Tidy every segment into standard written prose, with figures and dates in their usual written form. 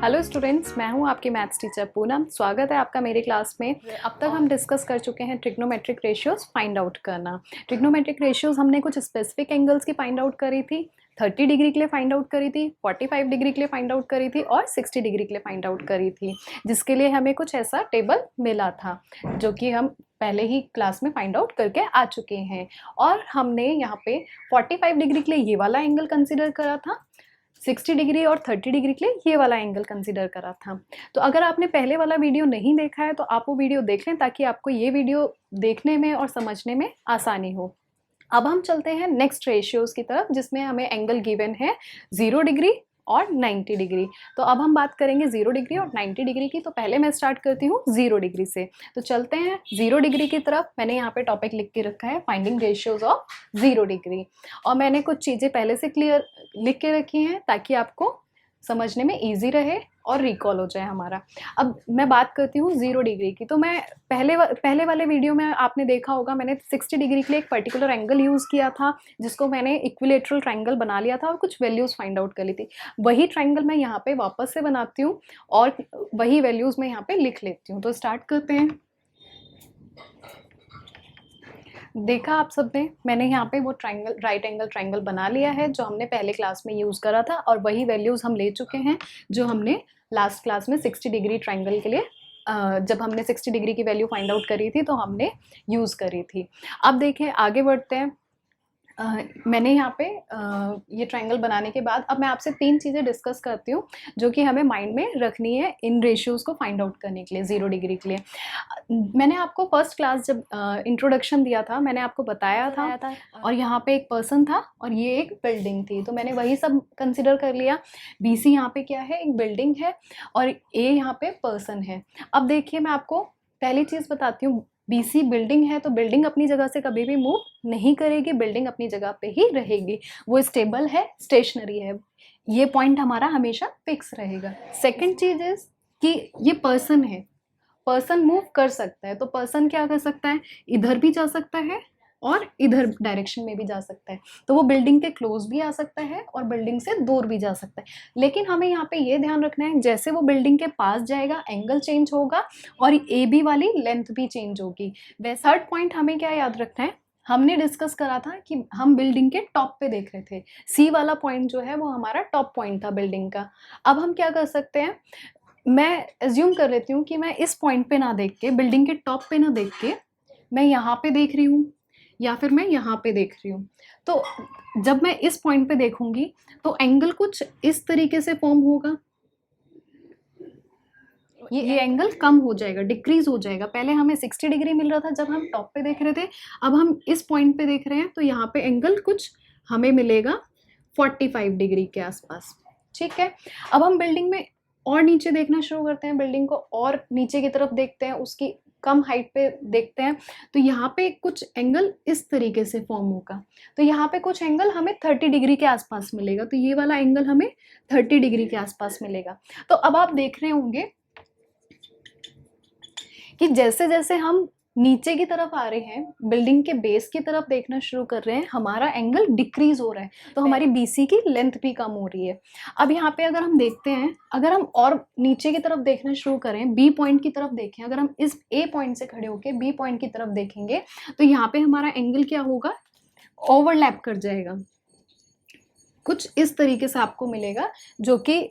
Hello students, मैं हूं आपकी मैथ्स टीचर पूनम। स्वागत है आपका मेरी क्लास में। अब तक हम डिस्कस कर चुके हैं ट्रिग्नोमेट्रिक रेशियोज फाइंड आउट करना। ट्रिग्नोमेट्रिक रेशियोज हमने कुछ स्पेसिफिक एंगल्स की फाइंड आउट करी थी, 30 डिग्री के लिए फाइंड आउट करी थी, 45 डिग्री के लिए फाइंड आउट करी थी और 60 डिग्री के लिए फाइंड आउट करी थी, जिसके लिए हमें कुछ ऐसा टेबल मिला था जो कि हम पहले ही क्लास में फाइंड आउट करके आ चुके हैं। और हमने यहाँ पे 45 डिग्री के लिए ये वाला एंगल कंसिडर करा था, 60 डिग्री और 30 डिग्री के लिए ये वाला एंगल कंसीडर करा था। तो अगर आपने पहले वाला वीडियो नहीं देखा है तो आप वो वीडियो देख लें ताकि आपको ये वीडियो देखने में और समझने में आसानी हो। अब हम चलते हैं नेक्स्ट रेशियोज की तरफ, जिसमें हमें एंगल गिवन है 0 डिग्री और 90 डिग्री। तो अब हम बात करेंगे 0 डिग्री और 90 डिग्री की। तो पहले मैं स्टार्ट करती हूँ 0 डिग्री से। तो चलते हैं 0 डिग्री की तरफ। मैंने यहाँ पे टॉपिक लिख के रखा है फाइंडिंग रेशियोज ऑफ 0 डिग्री, और मैंने कुछ चीज़ें पहले से क्लियर लिख के रखी हैं ताकि आपको समझने में ईजी रहे और रिकॉल हो जाए हमारा। अब मैं बात करती हूँ 0 डिग्री की। तो मैं पहले वाले वीडियो में आपने देखा होगा, मैंने 60 डिग्री के लिए एक पर्टिकुलर एंगल यूज़ किया था जिसको मैंने इक्विलेटरल ट्रायंगल बना लिया था और कुछ वैल्यूज़ फाइंड आउट कर ली थी। वही ट्रायंगल मैं यहाँ पे वापस से बनाती हूँ और वही वैल्यूज़ मैं यहाँ पे लिख लेती हूँ। तो स्टार्ट करते हैं। देखा आप सब ने, मैंने यहाँ पे वो ट्रायंगल, राइट एंगल ट्रायंगल बना लिया है जो हमने पहले क्लास में यूज़ करा था, और वही वैल्यूज़ हम ले चुके हैं जो हमने लास्ट क्लास में 60 डिग्री ट्रायंगल के लिए जब हमने 60 डिग्री की वैल्यू फाइंड आउट करी थी तो हमने यूज़ करी थी। अब देखें, आगे बढ़ते हैं। मैंने यहाँ पे ये ट्रायंगल बनाने के बाद अब मैं आपसे 3 चीज़ें डिस्कस करती हूँ जो कि हमें माइंड में रखनी है इन रेशियोज़ को फाइंड आउट करने के लिए 0 डिग्री के लिए। मैंने आपको फर्स्ट क्लास जब इंट्रोडक्शन दिया था, मैंने आपको बताया था और यहाँ पे एक पर्सन था और ये एक बिल्डिंग थी, तो मैंने वही सब कंसिडर कर लिया। BC यहाँ पे क्या है, एक बिल्डिंग है, और A यहाँ पे पर्सन है। अब देखिए, मैं आपको पहली चीज़ बताती हूँ। BC बिल्डिंग है तो बिल्डिंग अपनी जगह से कभी भी मूव नहीं करेगी, बिल्डिंग अपनी जगह पे ही रहेगी, वो स्टेबल है, स्टेशनरी है, ये पॉइंट हमारा हमेशा फिक्स रहेगा। सेकंड चीज इज कि ये पर्सन है, पर्सन मूव कर सकता है, तो पर्सन क्या कर सकता है, इधर भी जा सकता है और इधर डायरेक्शन में भी जा सकता है, तो वो बिल्डिंग के क्लोज भी आ सकता है और बिल्डिंग से दूर भी जा सकता है। लेकिन हमें यहाँ पे ये ध्यान रखना है, जैसे वो बिल्डिंग के पास जाएगा एंगल चेंज होगा और AB वाली लेंथ भी चेंज होगी। वैसे थर्ड पॉइंट हमें क्या याद रखना है, हमने डिस्कस करा था कि हम बिल्डिंग के टॉप पे देख रहे थे, C वाला पॉइंट जो है वो हमारा टॉप पॉइंट था बिल्डिंग का। अब हम क्या कर सकते हैं, मैं एज्यूम कर लेती हूँ कि मैं इस पॉइंट पे ना देख के, बिल्डिंग के टॉप पे ना देख के, मैं यहाँ पे देख रही हूँ या फिर मैं यहाँ पे देख रही हूँ। तो जब मैं इस पॉइंट पे देखूंगी तो एंगल कुछ इस तरीके से फॉर्म होगा, ये एंगल कम हो जाएगा, डिक्रीज हो जाएगा। पहले हमें 60 डिग्री मिल रहा था जब हम टॉप पे देख रहे थे, अब हम इस पॉइंट पे देख रहे हैं तो यहाँ पे एंगल कुछ हमें मिलेगा 45 डिग्री के आसपास। ठीक है, अब हम बिल्डिंग में और नीचे देखना शुरू करते हैं, बिल्डिंग को और नीचे की तरफ देखते हैं, उसकी कम हाइट पे देखते हैं, तो यहाँ पे कुछ एंगल इस तरीके से फॉर्म होगा, तो यहाँ पे कुछ एंगल हमें 30 डिग्री के आसपास मिलेगा, तो ये वाला एंगल हमें 30 डिग्री के आसपास मिलेगा। तो अब आप देख रहे होंगे कि जैसे जैसे हम नीचे की तरफ आ रहे हैं, बिल्डिंग के बेस की तरफ देखना शुरू कर रहे हैं, हमारा एंगल डिक्रीज हो रहा है, तो हमारी BC की लेंथ भी कम हो रही है। अब यहाँ पे अगर हम देखते हैं, अगर हम और नीचे की तरफ देखना शुरू करें, B पॉइंट की तरफ देखें, अगर हम इस A पॉइंट से खड़े होकर B पॉइंट की तरफ देखेंगे तो यहाँ पे हमारा एंगल क्या होगा, ओवरलैप कर जाएगा, कुछ इस तरीके से आपको मिलेगा जो कि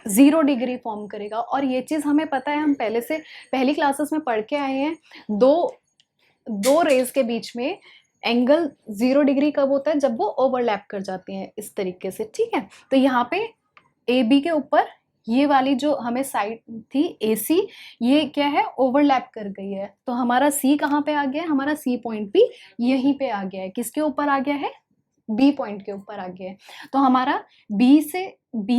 0 डिग्री फॉर्म करेगा। और ये चीज़ हमें पता है, हम पहले से पहली क्लासेस में पढ़ के आए हैं, दो रेज के बीच में एंगल 0 डिग्री कब होता है, जब वो ओवरलैप कर जाती हैं इस तरीके से। ठीक है, तो यहाँ पे AB के ऊपर ये वाली जो हमें साइड थी AC, ये क्या है, ओवरलैप कर गई है, तो हमारा C कहाँ पे आ गया है, हमारा C पॉइंट भी यहीं पे आ गया है, किसके ऊपर आ गया है, B पॉइंट के ऊपर आ गया है। तो हमारा B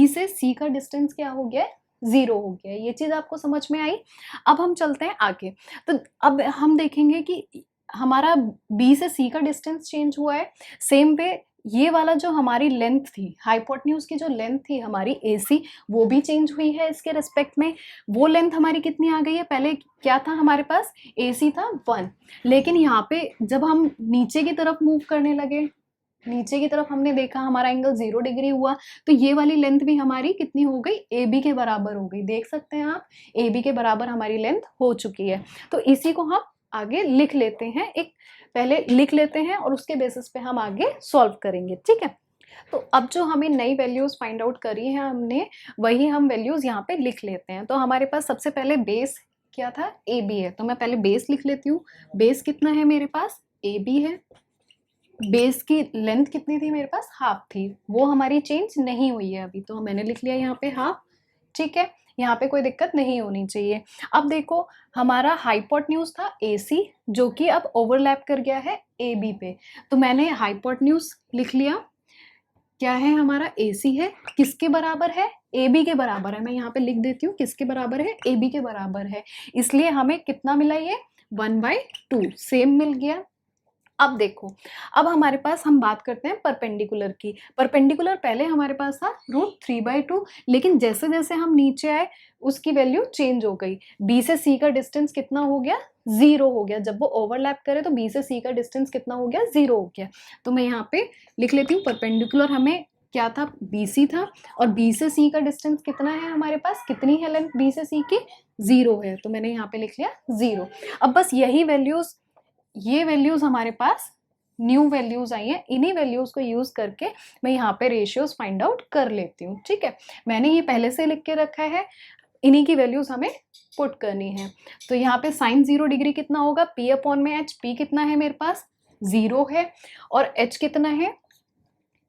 से C का डिस्टेंस क्या हो गया है, 0 हो गया है। ये चीज़ आपको समझ में आई। अब हम चलते हैं आगे, तो अब हम देखेंगे कि हमारा B से C का डिस्टेंस चेंज हुआ है। सेम वे ये वाला जो हमारी लेंथ थी, हाइपोटेन्यूज की जो लेंथ थी हमारी AC, वो भी चेंज हुई है इसके रिस्पेक्ट में। वो लेंथ हमारी कितनी आ गई है, पहले क्या था हमारे पास, AC था 1, लेकिन यहाँ पे जब हम नीचे की तरफ मूव करने लगे नीचे की तरफ हमने देखा हमारा एंगल 0 डिग्री हुआ, तो ये वाली लेंथ भी हमारी कितनी हो गई, ए बी के बराबर हो गई। देख सकते हैं आप, ए बी के बराबर हमारी लेंथ हो चुकी है। तो इसी को हम आगे लिख लेते हैं, एक पहले लिख लेते हैं और उसके बेसिस पे हम आगे सॉल्व करेंगे, ठीक है। तो अब जो हमें नई वैल्यूज फाइंड आउट करी है हमने, वही हम वैल्यूज यहाँ पे लिख लेते हैं। तो हमारे पास सबसे पहले बेस क्या था, ए बी है, तो मैं पहले बेस लिख लेती हूँ। बेस कितना है मेरे पास, ए बी है। बेस की लेंथ कितनी थी मेरे पास, हाफ थी, वो हमारी चेंज नहीं हुई है अभी, तो मैंने लिख लिया यहाँ पे हाफ, ठीक है। यहाँ पे कोई दिक्कत नहीं होनी चाहिए। अब देखो हमारा हाइपोटेन्यूज था AC, जो कि अब ओवरलैप कर गया है AB पे, तो मैंने हाइपोटेन्यूज लिख लिया। क्या है हमारा, AC है, किसके बराबर है, AB के बराबर है। मैं यहाँ पे लिख देती हूँ किसके बराबर है, AB के बराबर है, इसलिए हमें कितना मिला, ये 1/2 सेम मिल गया। अब देखो, अब हमारे पास हम बात करते हैं परपेंडिकुलर की। परपेंडिकुलर पहले हमारे पास था √3/2, लेकिन जैसे जैसे हम नीचे आए उसकी वैल्यू चेंज हो गई। B से C का डिस्टेंस कितना हो गया, 0 हो गया। जब वो ओवरलैप करे तो B से C का डिस्टेंस कितना हो गया, 0 हो गया। तो मैं यहाँ पे लिख लेती हूँ, परपेंडिकुलर हमें क्या था, BC था, और B से C का डिस्टेंस कितना है हमारे पास, कितनी है लेंथ B से C की, 0 है, तो मैंने यहाँ पे लिख लिया 0। अब बस यही वैल्यूज, ये वैल्यूज हमारे पास न्यू वैल्यूज आई हैं, इन्हीं वैल्यूज को यूज करके मैं यहाँ पे रेशियोज फाइंड आउट कर लेती हूँ, ठीक है। मैंने ये पहले से लिख के रखा है, इन्हीं की वैल्यूज हमें पुट करनी है। तो यहाँ पे साइन 0 डिग्री कितना होगा, P/H। P कितना है मेरे पास, 0 है, और H कितना है,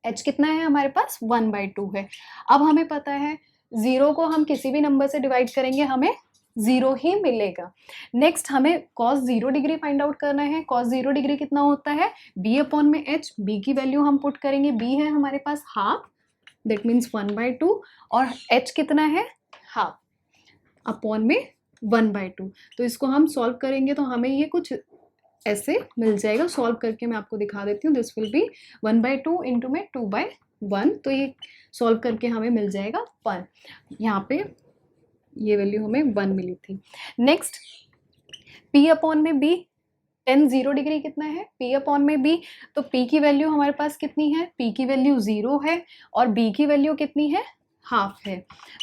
H कितना है हमारे पास, 1/2 है। अब हमें पता है 0 को हम किसी भी नंबर से डिवाइड करेंगे हमें 0 ही मिलेगा। नेक्स्ट हमें cos 0 डिग्री फाइंड आउट करना है। cos 0 डिग्री कितना होता है, B/H। B की वैल्यू हम पुट करेंगे, B है हमारे पास हाफ, दैट मीन्स 1/2, और H कितना है, हाफ अपॉन में 1/2। तो इसको हम सॉल्व करेंगे तो हमें ये कुछ ऐसे मिल जाएगा। सॉल्व करके मैं आपको दिखा देती हूँ। दिस विल बी 1/2 इंटू में 2/1, तो ये सॉल्व करके हमें मिल जाएगा 1। यहाँ पे ये वैल्यू हमें 1 मिली थी। नेक्स्ट P/B, tan 0 डिग्री कितना है, P/B, तो P की वैल्यू हमारे पास कितनी है, P की वैल्यू 0 है, और B की वैल्यू कितनी है, हाफ है।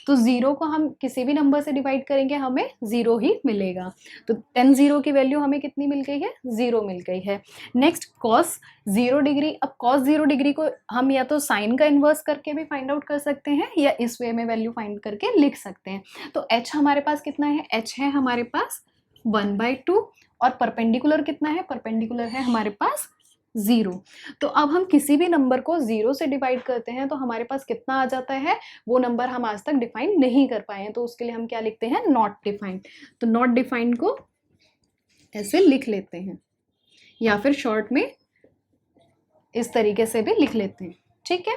तो 0 को हम किसी भी नंबर से डिवाइड करेंगे हमें 0 ही मिलेगा। तो tan 0 की वैल्यू हमें कितनी मिल गई है, 0 मिल गई है। नेक्स्ट cos 0 डिग्री, अब cos 0 डिग्री को हम या तो साइन का इन्वर्स करके भी फाइंड आउट कर सकते हैं, या इस वे में वैल्यू फाइंड करके लिख सकते हैं। तो h हमारे पास कितना है, h है हमारे पास 1/2, और परपेंडिकुलर कितना है, परपेंडिकुलर है हमारे पास 0। तो अब हम किसी भी नंबर को 0 से डिवाइड करते हैं तो हमारे पास कितना आ जाता है, वो नंबर हम आज तक डिफाइन नहीं कर पाए हैं, तो उसके लिए हम क्या लिखते हैं, नॉट डिफाइंड। तो नॉट डिफाइंड को ऐसे लिख लेते हैं, या फिर शॉर्ट में इस तरीके से भी लिख लेते हैं, ठीक है।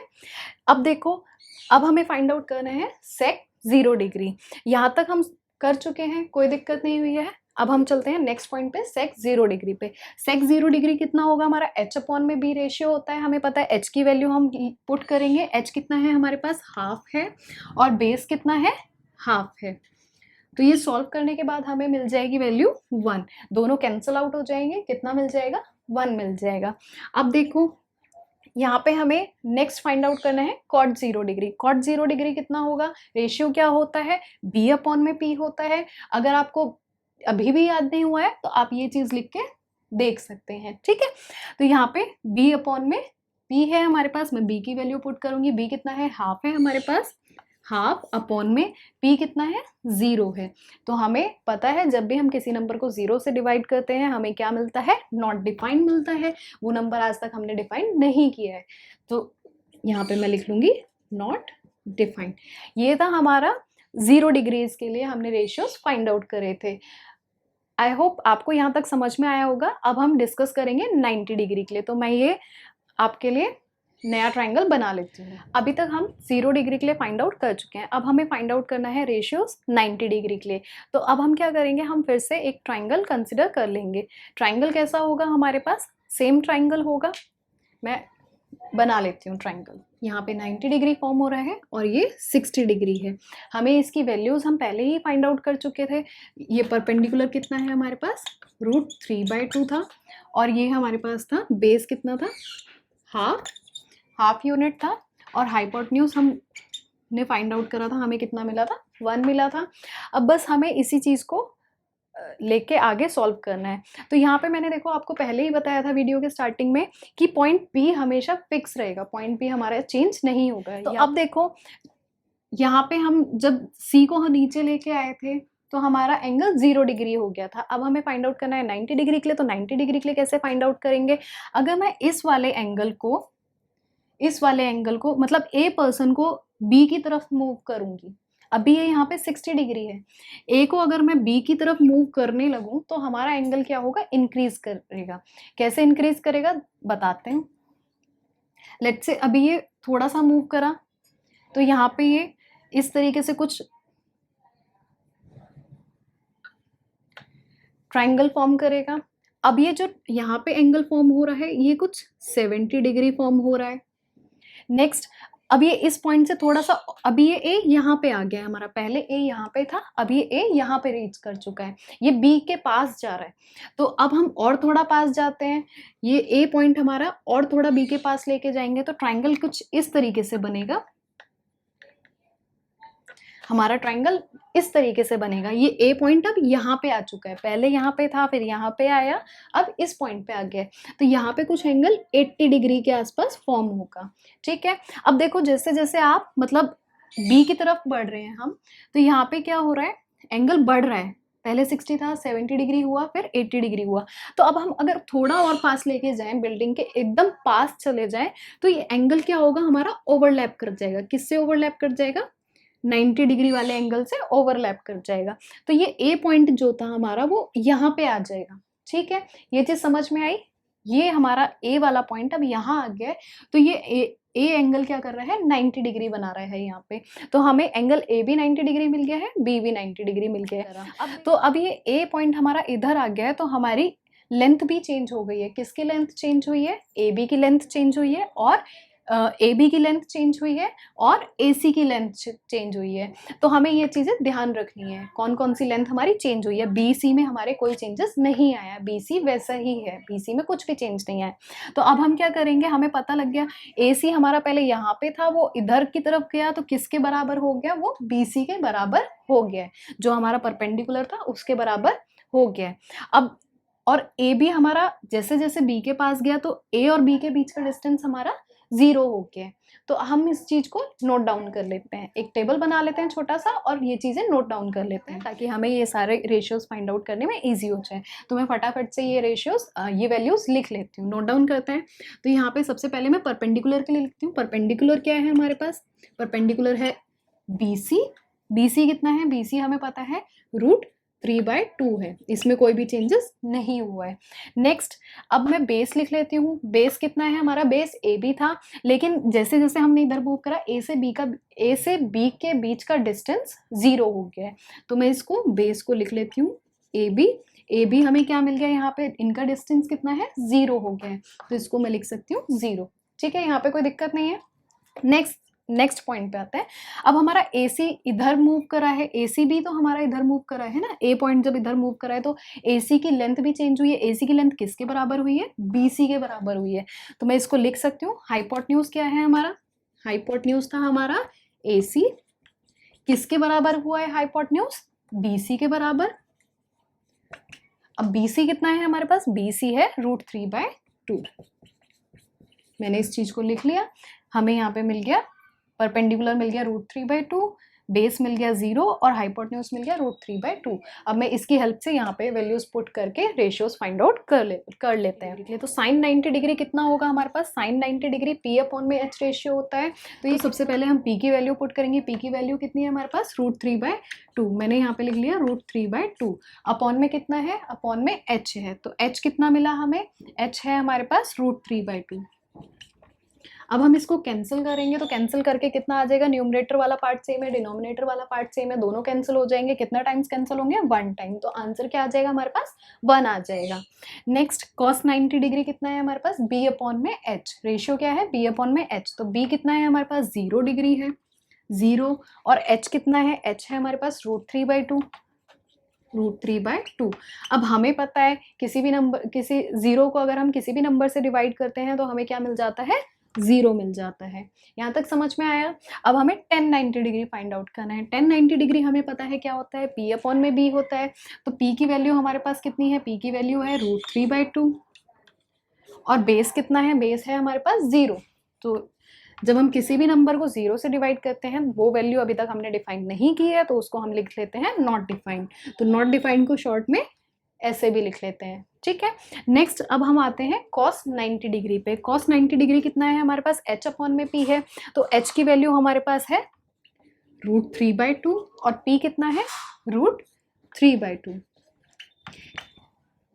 अब देखो, अब हमें फाइंड आउट करना है sec 0 डिग्री। यहाँ तक हम कर चुके हैं, कोई दिक्कत नहीं हुई है। अब हम चलते हैं नेक्स्ट पॉइंट पे, sec 0 डिग्री पे। sec 0 डिग्री कितना होगा हमारा, H/B रेशियो होता है, हमें पता है H की वैल्यू हम पुट करेंगे। H कितना है हमारे पास, हाफ है, और बेस कितना है, हाफ है। तो ये सॉल्व करने के बाद हमें मिल जाएगी वैल्यू 1, दोनों कैंसिल आउट हो जाएंगे, कितना मिल जाएगा, 1 मिल जाएगा। अब देखो यहाँ पे हमें नेक्स्ट फाइंड आउट करना है cot 0 डिग्री। cot 0 डिग्री कितना होगा, रेशियो क्या होता है, B/P होता है। अगर आपको अभी भी याद नहीं हुआ है तो आप ये चीज लिख के देख सकते हैं, ठीक है। तो यहाँ पे B/P है हमारे पास, मैं B की वैल्यू पुट करूंगी। B कितना है, हाफ है हमारे पास, हाफ अपॉन में P कितना है, 0 है। तो हमें पता है जब भी हम किसी नंबर को 0 से डिवाइड करते हैं हमें क्या मिलता है, नॉट डिफाइंड मिलता है। वो नंबर आज तक हमने डिफाइन नहीं किया है, तो यहाँ पे मैं लिख लूंगी नॉट डिफाइंड। ये था हमारा 0 डिग्रीज के लिए हमने रेशियोज फाइंड आउट करे थे। आई होप आपको यहाँ तक समझ में आया होगा। अब हम डिस्कस करेंगे 90 डिग्री के लिए, तो मैं ये आपके लिए नया ट्राइंगल बना लेती हूँ। अभी तक हम 0 डिग्री के लिए फाइंड आउट कर चुके हैं, अब हमें फाइंड आउट करना है रेशियोज 90 डिग्री के लिए। तो अब हम क्या करेंगे, हम फिर से एक ट्राइंगल कंसिडर कर लेंगे। ट्राइंगल कैसा होगा हमारे पास, सेम ट्राइंगल होगा। मैं बना लेती हूँ ट्राइंगल। यहाँ पे 90 डिग्री फॉर्म हो रहा है और ये 60 डिग्री है। हमें इसकी वैल्यूज हम पहले ही फाइंड आउट कर चुके थे। ये परपेंडिकुलर कितना है हमारे पास, √3/2 था, और ये हमारे पास था बेस कितना था, हाफ हाफ यूनिट था और हाइपोटेन्यूज हमने फाइंड आउट करा था, हमें कितना मिला था, 1 मिला था। अब बस हमें इसी चीज़ को लेके आगे सॉल्व करना है। तो यहाँ पे मैंने देखो आपको पहले ही बताया था वीडियो के स्टार्टिंग में कि पॉइंट बी हमेशा फिक्स रहेगा, पॉइंट बी हमारा चेंज नहीं होगा। तो अब देखो यहाँ पे हम जब सी को हम नीचे लेके आए थे तो हमारा एंगल 0 डिग्री हो गया था। अब हमें फाइंड आउट करना है 90 डिग्री के लिए, तो 90 डिग्री के लिए कैसे फाइंड आउट करेंगे? अगर मैं इस वाले एंगल को मतलब ए पर्सन को बी की तरफ मूव करूंगी, अभी ये यहाँ पे 60 डिग्री है, ए को अगर मैं बी की तरफ मूव करने लगूं तो हमारा एंगल क्या होगा, इंक्रीज करेगा। कैसे इंक्रीज करेगा बताते हैं। लेट्स से अभी ये थोड़ा सा मूव करा तो यहाँ पे ये इस तरीके से कुछ ट्रायंगल फॉर्म करेगा। अब ये जो यहाँ पे एंगल फॉर्म हो रहा है ये कुछ 70 डिग्री फॉर्म हो रहा है। नेक्स्ट, अब ये इस पॉइंट से थोड़ा सा, अभी ये ए यहाँ पे आ गया है हमारा, पहले ए यहाँ पे था, अब ये ए यहाँ पे रीच कर चुका है, ये बी के पास जा रहा है। तो अब हम और थोड़ा पास जाते हैं, ये ए पॉइंट हमारा और थोड़ा बी के पास लेके जाएंगे तो ट्रायंगल कुछ इस तरीके से बनेगा। हमारा ट्रायंगल इस तरीके से बनेगा। ये ए पॉइंट अब यहाँ पे आ चुका है, पहले यहाँ पे था, फिर यहाँ पे आया, अब इस पॉइंट पे आ गया। तो यहाँ पे कुछ एंगल 80 डिग्री के आसपास फॉर्म होगा। ठीक है, अब देखो जैसे जैसे आप मतलब बी की तरफ बढ़ रहे हैं हम, तो यहाँ पे क्या हो रहा है, एंगल बढ़ रहा है। पहले 60 था, 70 डिग्री हुआ, फिर 80 डिग्री हुआ। तो अब हम अगर थोड़ा और पास लेके जाएं, बिल्डिंग के एकदम पास चले जाएं, तो ये एंगल क्या होगा, हमारा ओवरलैप कर जाएगा। किससे ओवरलैप कर जाएगा? 90 डिग्री वाले एंगल से ओवरलैप कर जाएगा। तो ये ए पॉइंट जो था हमारा वो यहाँ पे आ जाएगा। ठीक है, ये चीज समझ में आई। ये हमारा ए वाला पॉइंट अब यहाँ आ गया है, तो ये ए एंगल क्या कर रहा है, 90 डिग्री बना रहा है यहाँ पे। तो हमें एंगल ए भी 90 डिग्री मिल गया है, बी भी 90 डिग्री मिल गया है। तो अब ये ए पॉइंट हमारा इधर आ गया है, तो हमारी लेंथ भी चेंज हो गई है। किसकी लेंथ चेंज हुई है? ए बी की लेंथ चेंज हुई है, और ए बी की लेंथ चेंज हुई है, और ए सी की लेंथ चेंज हुई है। तो हमें ये चीज़ें ध्यान रखनी है, कौन कौन सी लेंथ हमारी चेंज हुई है। बी सी में हमारे कोई चेंजेस नहीं आया, बी सी वैसा ही है, बी सी में कुछ भी चेंज नहीं आया। तो अब हम क्या करेंगे, हमें पता लग गया ए सी हमारा पहले यहाँ पे था, वो इधर की तरफ गया, तो किसके बराबर हो गया, वो बी सी के बराबर हो गया, जो हमारा परपेंडिकुलर था उसके बराबर हो गया। अब और ए बी हमारा जैसे जैसे बी के पास गया, तो ए और बी के बीच का डिस्टेंस हमारा 0 हो गया। तो हम इस चीज को नोट डाउन कर लेते हैं, एक टेबल बना लेते हैं छोटा सा, और ये चीजें नोट डाउन कर लेते हैं ताकि हमें ये सारे रेशियोज फाइंड आउट करने में इजी हो जाए। तो मैं फटाफट से ये रेशियोज, ये वैल्यूज लिख लेती हूँ, नोट डाउन करते हैं। तो यहाँ पे सबसे पहले मैं परपेंडिकुलर के लिए लिखती हूँ। परपेंडिकुलर क्या है हमारे पास? परपेंडिकुलर है BC। BC कितना है? BC हमें पता है √3/2 है, इसमें कोई भी चेंजेस नहीं हुआ है। नेक्स्ट, अब मैं बेस लिख लेती हूँ। बेस कितना है हमारा? बेस AB था, लेकिन जैसे जैसे हमने इधर मूव करा, ए से बी के बीच का डिस्टेंस 0 हो गया है। तो मैं इसको बेस को लिख लेती हूँ AB हमें क्या मिल गया यहाँ पे, इनका डिस्टेंस कितना है? 0 हो गया है, तो इसको मैं लिख सकती हूँ 0। ठीक है, यहाँ पे कोई दिक्कत नहीं है। नेक्स्ट पॉइंट पे आता है। अब हमारा AC इधर मूव करा है, ACB तो हमारा इधर मूव करा है ना, A पॉइंट जब इधर मूव करा है तो AC की लेंथ भी चेंज हुई है। AC की लेंथ किसके बराबर हुई है? BC के बराबर हुई है। तो मैं इसको लिख सकती हूँ, हाइपोटेन्यूज क्या है हमारा? हाइपोटेन्यूज था हमारा AC, किसके बराबर हुआ है हाइपोटेन्यूज? BC के बराबर। अब BC कितना है हमारे पास? BC है √3/2। मैंने इस चीज को लिख लिया, हमें यहाँ पे मिल गया परपेंडिकुलर मिल गया √3/2, बेस मिल गया 0, और हाइपोटेन्यूज मिल गया √3/2। अब मैं इसकी हेल्प से यहाँ पे वैल्यूज पुट करके रेशियोज फाइंड आउट कर लेते हैं। तो साइन 90 डिग्री कितना होगा हमारे पास? साइन 90 डिग्री P/H रेशियो होता है। तो ये सबसे पहले हम P की वैल्यू पुट करेंगे। P की वैल्यू कितनी है हमारे पास? √3/2। मैंने यहाँ पे लिख लिया √3/2। अपॉन में कितना है? अपॉन में H है, तो H कितना मिला हमें? H है हमारे पास √3/2। अब हम इसको कैंसिल करेंगे, तो कैंसिल करके कितना आ जाएगा? न्यूमरेटर वाला पार्ट सेम है, डिनोमिनेटर वाला पार्ट सेम है, दोनों कैंसिल हो जाएंगे। कितना टाइम्स कैंसिल होंगे? 1 टाइम। तो आंसर क्या आ जाएगा हमारे पास? 1 आ जाएगा। नेक्स्ट, cos 90 डिग्री कितना है हमारे पास? B/H। रेशियो क्या है? B/H। तो B कितना है हमारे पास? 0 डिग्री है, 0। और H कितना है? H है हमारे पास √3/2। √3/2। अब हमें पता है किसी 0 को अगर हम किसी भी नंबर से डिवाइड करते हैं तो हमें क्या मिल जाता है? 0 मिल जाता है। यहाँ तक समझ में आया? अब हमें tan 90 डिग्री फाइंड आउट करना है। tan 90 डिग्री हमें पता है क्या होता है, p अपॉन में b होता है। तो p की वैल्यू हमारे पास कितनी है, p की वैल्यू है √3/2 और बेस कितना है, बेस है हमारे पास 0। तो जब हम किसी भी नंबर को 0 से डिवाइड करते हैं, वो वैल्यू अभी तक हमने डिफाइन नहीं की है, तो उसको हम लिख लेते हैं नॉट डिफाइंड। तो नॉट डिफाइंड को शॉर्ट में ऐसे भी लिख लेते हैं, ठीक है। नेक्स्ट अब हम आते हैं cos 90 डिग्री पे। cos 90 डिग्री कितना है हमारे पास, h अपॉन में p है। तो h की वैल्यू हमारे पास है √3/2 और p कितना है, √3/2।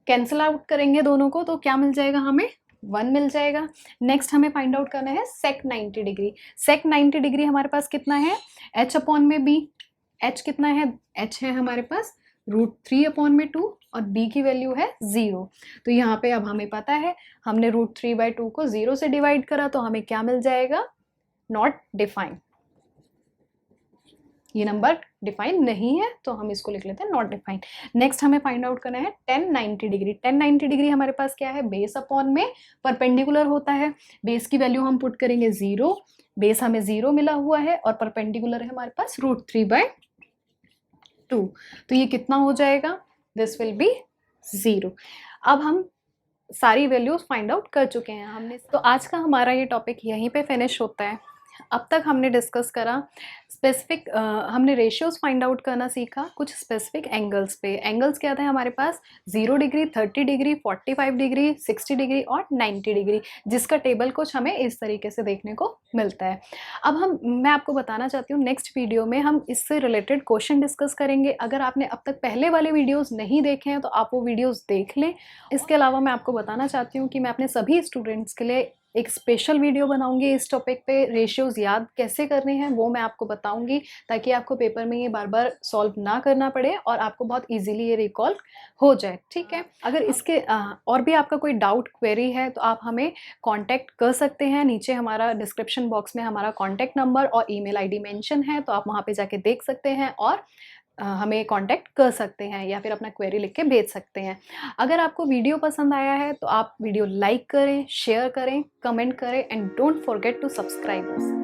कैंसिल आउट करेंगे दोनों को तो क्या मिल जाएगा, हमें 1 मिल जाएगा। नेक्स्ट हमें फाइंड आउट करना है sec 90 डिग्री। sec 90 डिग्री हमारे पास कितना है, h अपॉन में b। h कितना है, h है हमारे पास √3/2 और b की वैल्यू है 0। तो यहाँ पे अब हमें पता है, हमने √3/2 को 0 से डिवाइड करा तो हमें क्या मिल जाएगा, नॉट डिफाइंड। ये नंबर डिफाइन नहीं है तो हम इसको लिख लेते हैं नॉट डिफाइंड। नेक्स्ट हमें फाइंड आउट करना है tan 90 डिग्री। tan 90 डिग्री हमारे पास क्या है, बेस अपॉन में परपेंडिकुलर होता है। बेस की वैल्यू हम पुट करेंगे 0, बेस हमें 0 मिला हुआ है और परपेंडिकुलर है हमारे पास √3/2। तो ये कितना हो जाएगा, दिस विल बी 0। अब हम सारी वैल्यूज फाइंड आउट कर चुके हैं हमने। तो आज का हमारा ये टॉपिक यहीं पे फिनिश होता है। अब तक हमने डिस्कस करा स्पेसिफिक, हमने रेशियोज फाइंड आउट करना सीखा कुछ स्पेसिफिक एंगल्स पे। एंगल्स क्या थे हमारे पास, 0 डिग्री, 30 डिग्री, 45 डिग्री, 60 डिग्री और 90 डिग्री, जिसका टेबल कुछ हमें इस तरीके से देखने को मिलता है। अब मैं आपको बताना चाहती हूँ, नेक्स्ट वीडियो में हम इससे रिलेटेड क्वेश्चन डिस्कस करेंगे। अगर आपने अब तक पहले वाले वीडियोज़ नहीं देखे हैं तो आप वो वीडियोज़ देख लें। इसके अलावा मैं आपको बताना चाहती हूँ कि मैं अपने सभी स्टूडेंट्स के लिए एक स्पेशल वीडियो बनाऊंगी इस टॉपिक पे। रेशियोज याद कैसे करने हैं वो मैं आपको बताऊंगी, ताकि आपको पेपर में ये बार बार सॉल्व ना करना पड़े और आपको बहुत इजीली ये रिकॉल हो जाए, ठीक है। अगर इसके और भी आपका कोई डाउट क्वेरी है तो आप हमें कांटेक्ट कर सकते हैं। नीचे हमारा डिस्क्रिप्शन बॉक्स में हमारा कांटेक्ट नंबर और ईमेल आईडी मेंशन है, तो आप वहाँ पे जाके देख सकते हैं और हमें कांटेक्ट कर सकते हैं या फिर अपना क्वेरी लिख के भेज सकते हैं। अगर आपको वीडियो पसंद आया है तो आप वीडियो लाइक करें, शेयर करें, कमेंट करें and don't forget to subscribe us.